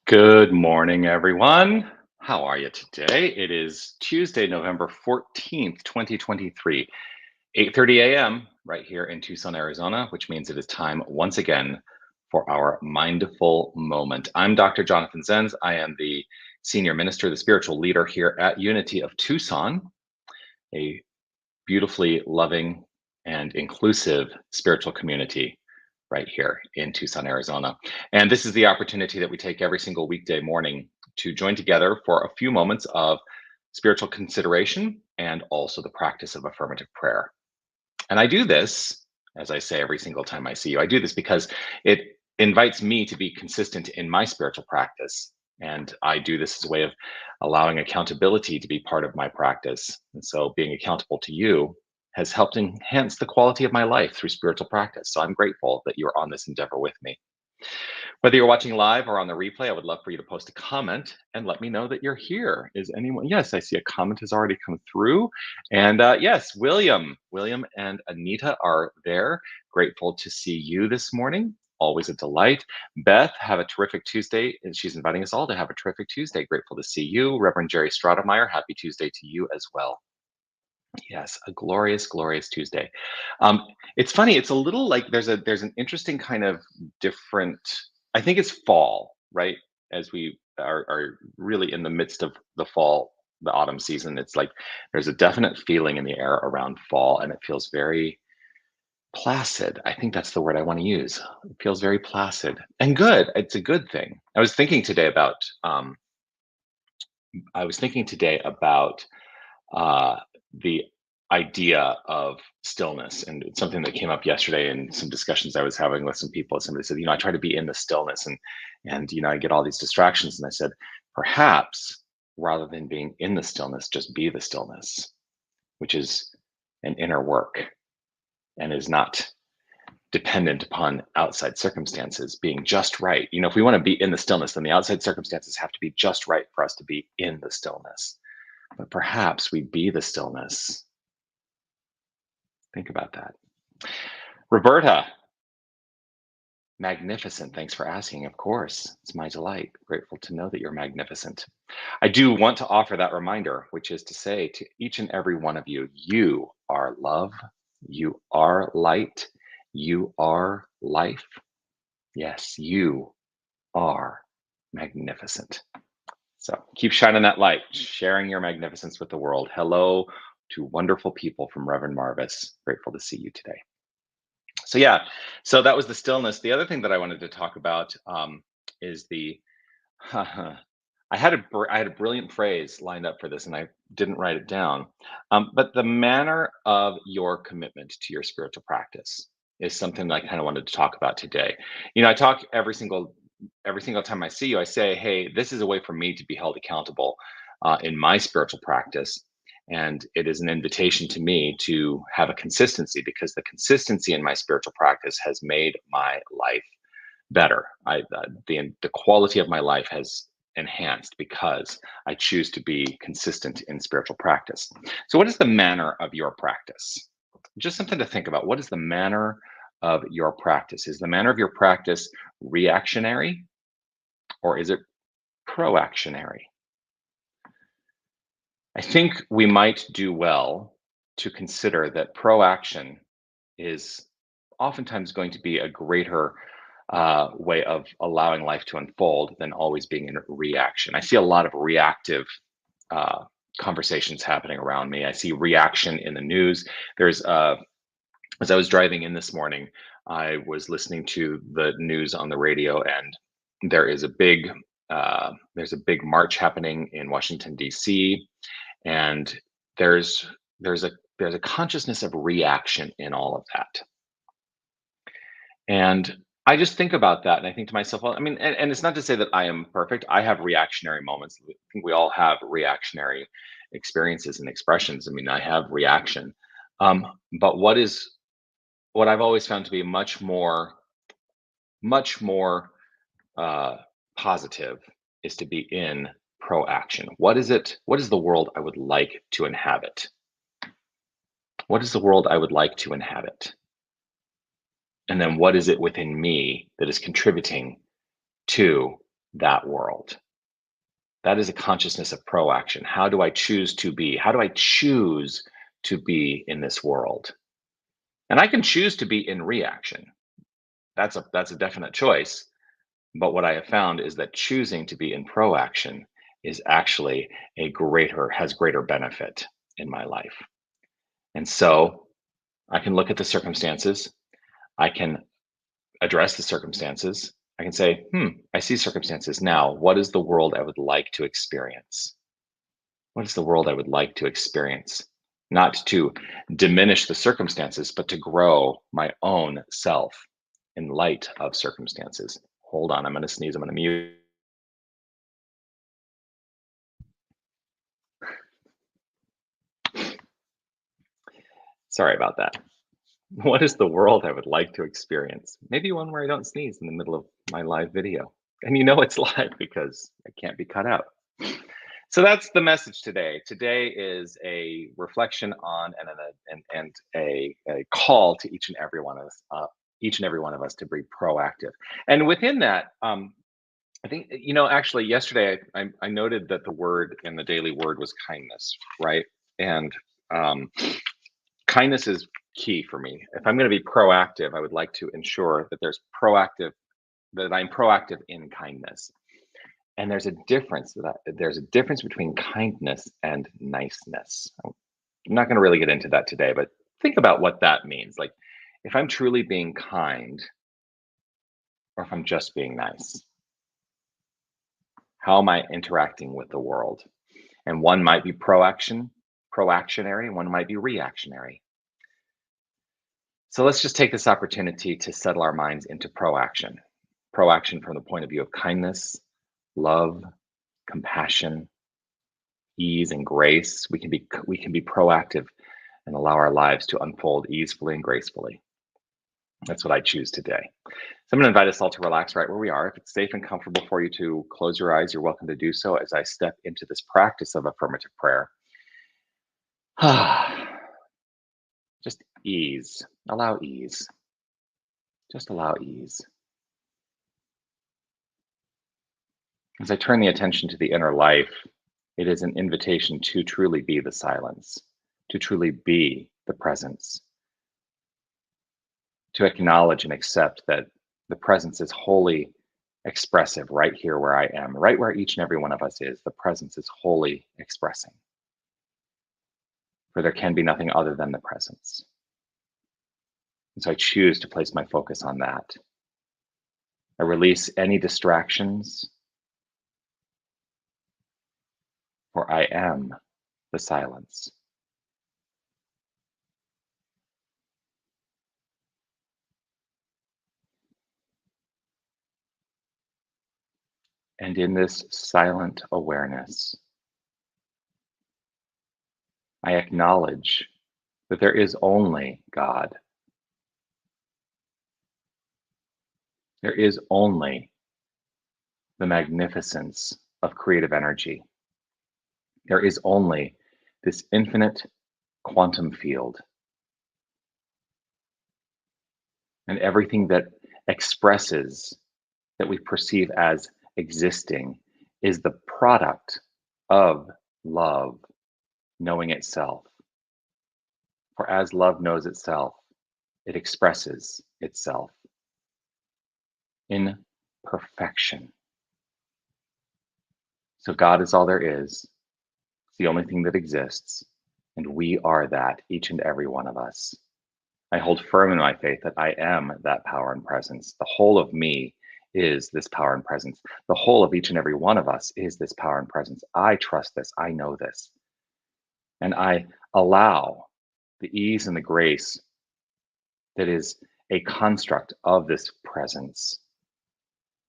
Good morning, everyone. How are you today? It is Tuesday, November 14th, 2023, 8:30 a.m. right here in Tucson, Arizona, which means it is time once again for our mindful moment. I'm Dr. Jonathan Zenz. I am the senior minister, the spiritual leader here at Unity of Tucson, a beautifully loving and inclusive spiritual community right here in Tucson, Arizona. And this is the opportunity that we take every single weekday morning to join together for a few moments of spiritual consideration and also the practice of affirmative prayer. And I do this, as I say every single time I see you, I do this because it invites me to be consistent in my spiritual practice. And I do this as a way of allowing accountability to be part of my practice. And so being accountable to you has helped enhance the quality of my life through spiritual practice. So I'm grateful that you're on this endeavor with me. Whether you're watching live or on the replay, I would love for you to post a comment and let me know that you're here. Is anyone? Yes, I see a comment has already come through. And yes, William and Anita are there. Grateful to see you this morning. Always a delight. Beth, have a terrific Tuesday. And she's inviting us all to have a terrific Tuesday. Grateful to see you. Reverend Jerry Stratemeyer, happy Tuesday to you as well. Yes, a glorious, glorious Tuesday. It's funny. It's a little like there's an interesting kind of different. I think it's fall, right? As we are really in the midst of the fall, the autumn season. It's like there's a definite feeling in the air around fall, and it feels very placid. I think that's the word I want to use. It feels very placid and good. It's a good thing. I was thinking today about uh, the idea of stillness. And it's something that came up yesterday in some discussions I was having with some people. Somebody said, I try to be in the stillness and I get all these distractions. And I said, perhaps rather than being in the stillness, just be the stillness, which is an inner work and is not dependent upon outside circumstances being just right. If we want to be in the stillness, then the outside circumstances have to be just right for us to be in the stillness. But perhaps we be the stillness. Think about that. Roberta, magnificent. Thanks for asking. Of course, it's my delight. Grateful to know that you're magnificent. I do want to offer that reminder, which is to say to each and every one of you, you are love, you are light, you are life. Yes, you are magnificent. So keep shining that light, sharing your magnificence with the world. Hello to wonderful people from Reverend Marvis. Grateful to see you today. So yeah, so that was the stillness. The other thing that I wanted to talk about is the. I had a brilliant phrase lined up for this, and I didn't write it down. But the manner of your commitment to your spiritual practice is something that I kind of wanted to talk about today. I talk every single time I see you. I say, hey, this is a way for me to be held accountable in my spiritual practice. And it is an invitation to me to have a consistency, because the consistency in my spiritual practice has made my life better. The quality of my life has enhanced because I choose to be consistent in spiritual practice. So, what is the manner of your practice? Just something to think about. What is the manner of your practice? Is the manner of your practice reactionary, or is it proactionary? I think we might do well to consider that proaction is oftentimes going to be a greater way of allowing life to unfold than always being in reaction. I see a lot of reactive uh, conversations happening around me. I see reaction in the news. As I was driving in this morning, I was listening to the news on the radio, and there is there's a big march happening in Washington D.C., and there's there's a there's a consciousness of reaction in all of that. And I just think about that and I think to myself, well, I mean, and it's not to say that I am perfect. I have reactionary moments. I think we all have reactionary experiences and expressions. I mean, I have reaction. But what I've always found to be much more uh, positive is to be in proaction. What is the world I would like to inhabit? What is the world I would like to inhabit? And then what is it within me that is contributing to that world? That is a consciousness of proaction. How do I choose to be? How do I choose to be in this world? And I can choose to be in reaction. That's a definite choice. But what I have found is that choosing to be in proaction is actually has greater benefit in my life. And so I can look at the circumstances, I can address the circumstances. I can say, I see circumstances now. What is the world I would like to experience? What is the world I would like to experience? Not to diminish the circumstances, but to grow my own self in light of circumstances. Hold on, I'm going to sneeze. I'm going to mute. Sorry about that. What is the world I would like to experience? Maybe one where I don't sneeze in the middle of my live video. And you know it's live because it can't be cut out. So that's the message today. Today is a reflection on and a call to each and every one of us, to be proactive. And within that, I think actually yesterday I noted that the word in the daily word was kindness, right? And kindness is key for me. If I'm going to be proactive, I would like to ensure that that I'm proactive in kindness. And there's a difference between kindness and niceness. I'm not going to really get into that today, but think about what that means. Like if I'm truly being kind or if I'm just being nice, how am I interacting with the world? And one might be proactionary, one might be reactionary. So let's just take this opportunity to settle our minds into proaction. Proaction from the point of view of kindness, love, compassion, ease, and grace. We can be proactive and allow our lives to unfold easefully and gracefully. That's what I choose today. So I'm going to invite us all to relax right where we are. If it's safe and comfortable for you to close your eyes, you're welcome to do so as I step into this practice of affirmative prayer. Just ease. Allow ease. Just allow ease. As I turn the attention to the inner life, it is an invitation to truly be the silence, to truly be the presence, to acknowledge and accept that the presence is wholly expressive right here where I am, right where each and every one of us is. The presence is wholly expressing. For there can be nothing other than the presence. And so I choose to place my focus on that. I release any distractions, for I am the silence. And in this silent awareness, I acknowledge that there is only God. There is only the magnificence of creative energy. There is only this infinite quantum field. And everything that expresses, that we perceive as existing, is the product of love knowing itself. For as love knows itself, it expresses itself in perfection. So God is all there is. It's the only thing that exists. And we are that, each and every one of us. I hold firm in my faith that I am that power and presence. The whole of me is this power and presence. The whole of each and every one of us is this power and presence. I trust this. I know this. And I allow the ease and the grace that is a construct of this presence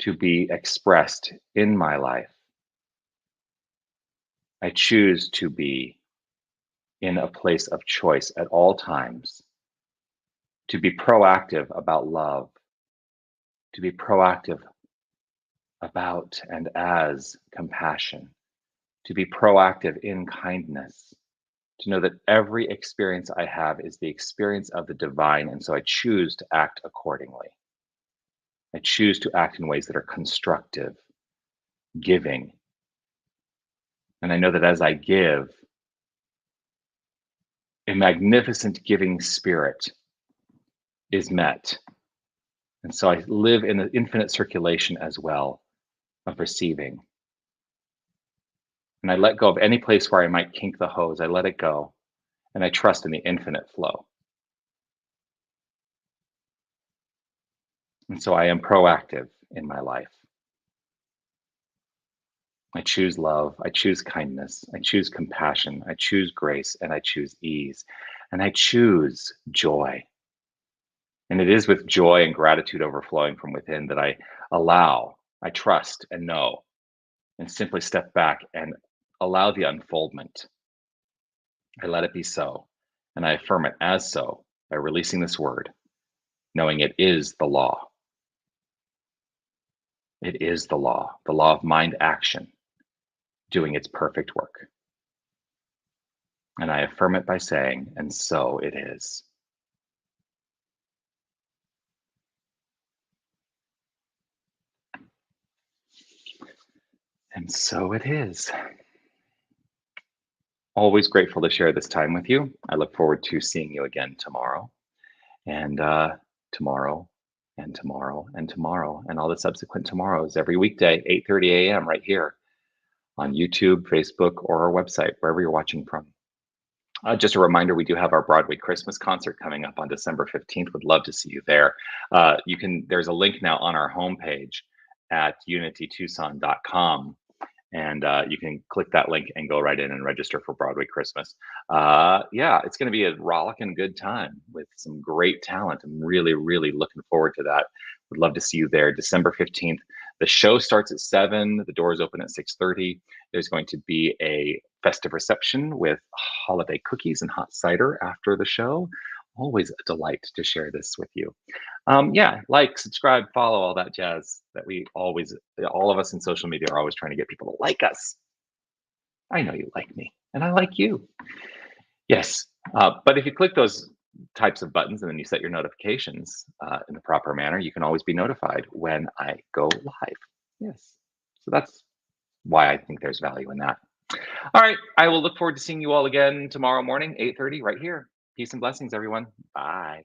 to be expressed in my life I choose to be in a place of choice at all times, to be proactive about love, to be proactive about and as compassion, to be proactive in kindness, to know that every experience I have is the experience of the divine. And so I choose to act accordingly. I choose to act in ways that are constructive, giving. And I know that as I give, a magnificent giving spirit is met. And so I live in an infinite circulation as well of receiving. And I let go of any place where I might kink the hose. I let it go. And I trust in the infinite flow. And so I am proactive in my life. I choose love. I choose kindness. I choose compassion. I choose grace. And I choose ease. And I choose joy. And it is with joy and gratitude overflowing from within that I allow, I trust and know, and simply step back and allow the unfoldment. I let it be so. And I affirm it as so by releasing this word, knowing it is the law. It is the law of mind action doing its perfect work. And I affirm it by saying, and so it is. And so it is. Always grateful to share this time with you. I look forward to seeing you again tomorrow, and tomorrow, and tomorrow, and tomorrow, and all the subsequent tomorrows every weekday, 8:30 a.m. right here on YouTube, Facebook, or our website, wherever you're watching from. Just a reminder, we do have our Broadway Christmas concert coming up on December 15th. Would love to see you there. There's a link now on our homepage at unitytucson.com. And you can click that link and go right in and register for Broadway Christmas. Yeah, it's going to be a rollicking good time with some great talent. I'm really, really looking forward to that. Would love to see you there. December 15th. The show starts at 7. The doors open at 6:30. There's going to be a festive reception with holiday cookies and hot cider after the show. Always a delight to share this with you. Yeah, like, subscribe, follow, all that jazz that we always, all of us in social media are always trying to get people to like us. I know you like me, and I like you. Yes, but if you click those types of buttons and then you set your notifications in the proper manner, you can always be notified when I go live. Yes, so that's why I think there's value in that. All right, I will look forward to seeing you all again tomorrow morning, 8:30, right here. Peace and blessings, everyone. Bye.